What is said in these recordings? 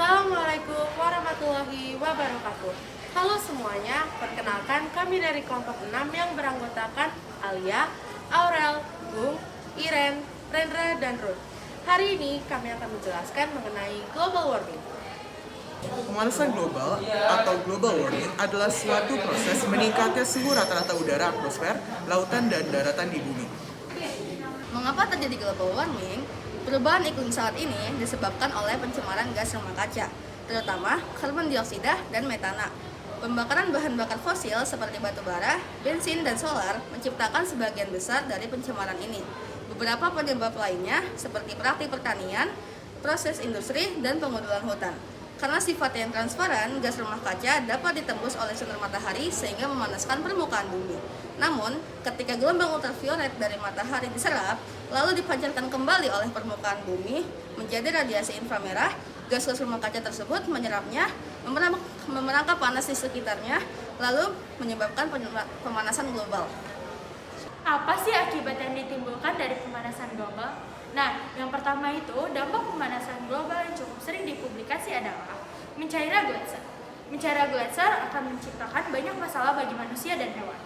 Assalamualaikum warahmatullahi wabarakatuh. Halo semuanya, perkenalkan kami dari kelompok 6 yang beranggotakan Alia, Aurel, Gung, Iren, Rendra, dan Ruth. Hari ini kami akan menjelaskan mengenai global warming. Pemanasan global atau global warming adalah suatu proses meningkatnya suhu rata-rata udara atmosfer, lautan, dan daratan di bumi. Mengapa terjadi global warming? Perubahan iklim saat ini disebabkan oleh pencemaran gas rumah kaca, terutama karbon dioksida dan metana. Pembakaran bahan bakar fosil seperti batu bara, bensin, dan solar menciptakan sebagian besar dari pencemaran ini. Beberapa penyebab lainnya seperti praktik pertanian, proses industri, dan pengundulan hutan. Karena sifatnya yang transparan, gas rumah kaca dapat ditembus oleh sinar matahari sehingga memanaskan permukaan bumi. Namun, ketika gelombang ultraviolet dari matahari diserap, lalu dipancarkan kembali oleh permukaan bumi menjadi radiasi inframerah, gas rumah kaca tersebut menyerapnya, memerangkap panas di sekitarnya, lalu menyebabkan pemanasan global. Apa sih akibat yang ditimbulkan dari pemanasan global? Nah, yang pertama itu dampak pemanasan global yang cukup sering dipublikasi adalah mencairnya gletser. Mencairnya gletser akan menciptakan banyak masalah bagi manusia dan hewan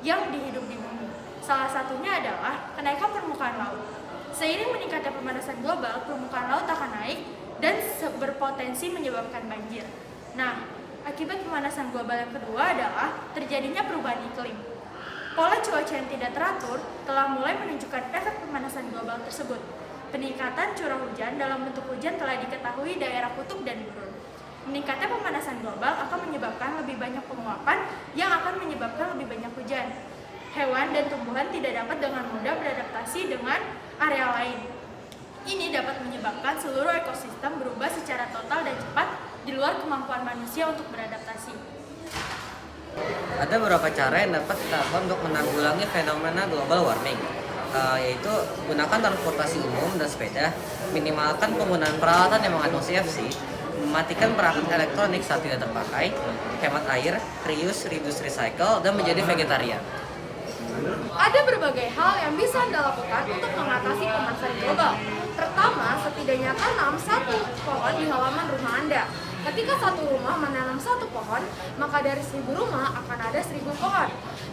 yang hidup di bumi. Salah satunya adalah kenaikan permukaan laut. Seiring meningkatnya pemanasan global, permukaan laut akan naik dan berpotensi menyebabkan banjir. Nah, akibat pemanasan global yang kedua adalah terjadinya perubahan iklim. Pola cuaca yang tidak teratur telah mulai menunjukkan efek pemanasan global tersebut. Peningkatan curah hujan dalam bentuk hujan telah diketahui daerah kutub dan gurun. Meningkatnya pemanasan global akan menyebabkan lebih banyak penguapan yang akan menyebabkan lebih banyak hujan. Hewan dan tumbuhan tidak dapat dengan mudah beradaptasi dengan area lain. Ini dapat menyebabkan seluruh ekosistem berubah secara total dan cepat di luar kemampuan manusia untuk beradaptasi. Ada beberapa cara yang dapat kita lakukan untuk menanggulangi fenomena global warming, yaitu gunakan transportasi umum dan sepeda, minimalkan penggunaan peralatan yang mengandung CFC, mematikan perangkat elektronik saat tidak terpakai, hemat air, reuse, reduce, recycle, dan menjadi vegetarian. Ada berbagai hal yang bisa Anda lakukan untuk mengatasi pemanasan global. Pertama, setidaknya tanam satu pohon di halaman rumah Anda. Ketika satu rumah menanam satu pohon, maka dari 1.000 rumah akan ada 1.000 pohon.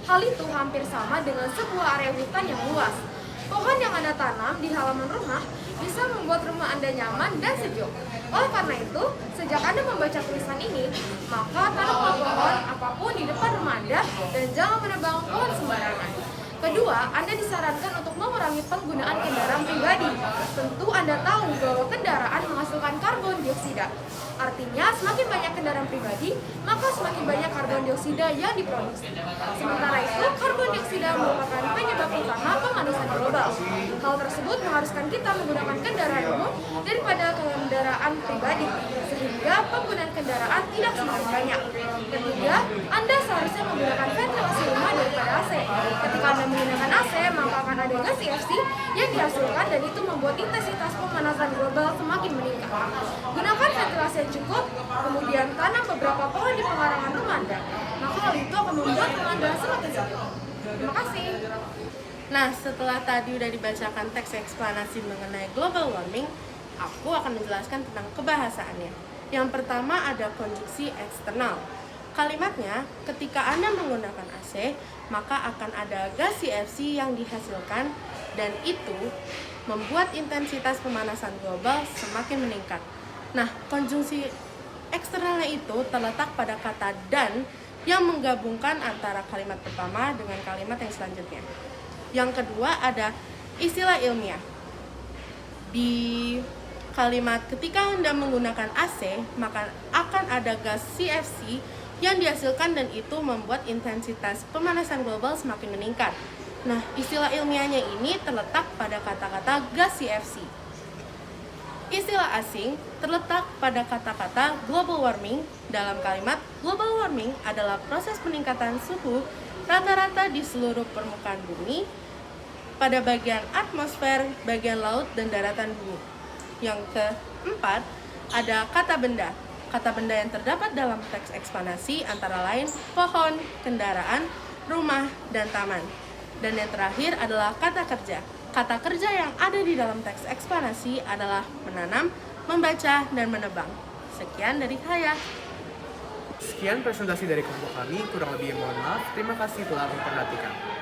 Hal itu hampir sama dengan sebuah area hutan yang luas. Pohon yang Anda tanam di halaman rumah bisa membuat rumah Anda nyaman dan sejuk. Oleh karena itu, sejak Anda membaca tulisan ini, maka tanamlah pohon apapun di depan rumah Anda dan jangan menebang pohon sembarangan. Kedua, Anda disarankan untuk mengurangi penggunaan kendaraan pribadi. Tentu Anda tahu bahwa kendaraan menghasilkan karbon dioksida. Artinya, semakin banyak kendaraan pribadi, maka semakin banyak karbon dioksida yang diproduksi. Sementara itu, karbon dioksida merupakan penyebab utama pemanasan global. Hal tersebut mengharuskan kita menggunakan kendaraan umum daripada kendaraan pribadi, sehingga penggunaan kendaraan tidak semakin banyak. Ketiga, Anda seharusnya menggunakan ventilasi rumah daripada AC. Ketika Anda menggunakan AC, maka akan ada gas CFC yang dihasilkan dan itu membuat intensitas pemanasan global semakin meningkat. Gunakan ventilasi yang cukup, kemudian tanam beberapa pohon di pekarangan rumah Anda. Maka hal itu akan membuat rumah Anda semakin sejuk. Terima kasih. Nah, setelah tadi udah dibacakan teks eksplanasi mengenai global warming, aku akan menjelaskan tentang kebahasaannya. Yang pertama ada konjungsi eksternal. Kalimatnya, ketika Anda menggunakan AC, maka akan ada gas CFC yang dihasilkan dan itu membuat intensitas pemanasan global semakin meningkat. Nah, konjungsi eksternalnya itu terletak pada kata dan yang menggabungkan antara kalimat pertama dengan kalimat yang selanjutnya. Yang kedua ada istilah ilmiah. Di kalimat ketika Anda menggunakan AC, maka akan ada gas CFC yang dihasilkan dan itu membuat intensitas pemanasan global semakin meningkat. Nah, istilah ilmiahnya ini terletak pada kata-kata gas CFC. Istilah asing terletak pada kata-kata global warming. Dalam kalimat, global warming adalah proses peningkatan suhu rata-rata di seluruh permukaan bumi pada bagian atmosfer, bagian laut, dan daratan bumi. Yang keempat, ada kata benda. Kata benda yang terdapat dalam teks eksplanasi antara lain pohon, kendaraan, rumah, dan taman. Dan yang terakhir adalah kata kerja. Kata kerja yang ada di dalam teks eksplanasi adalah menanam, membaca, dan menebang. Sekian dari saya. Sekian presentasi dari kelompok kami, kurang lebih mohon maaf. Terima kasih telah memperhatikan.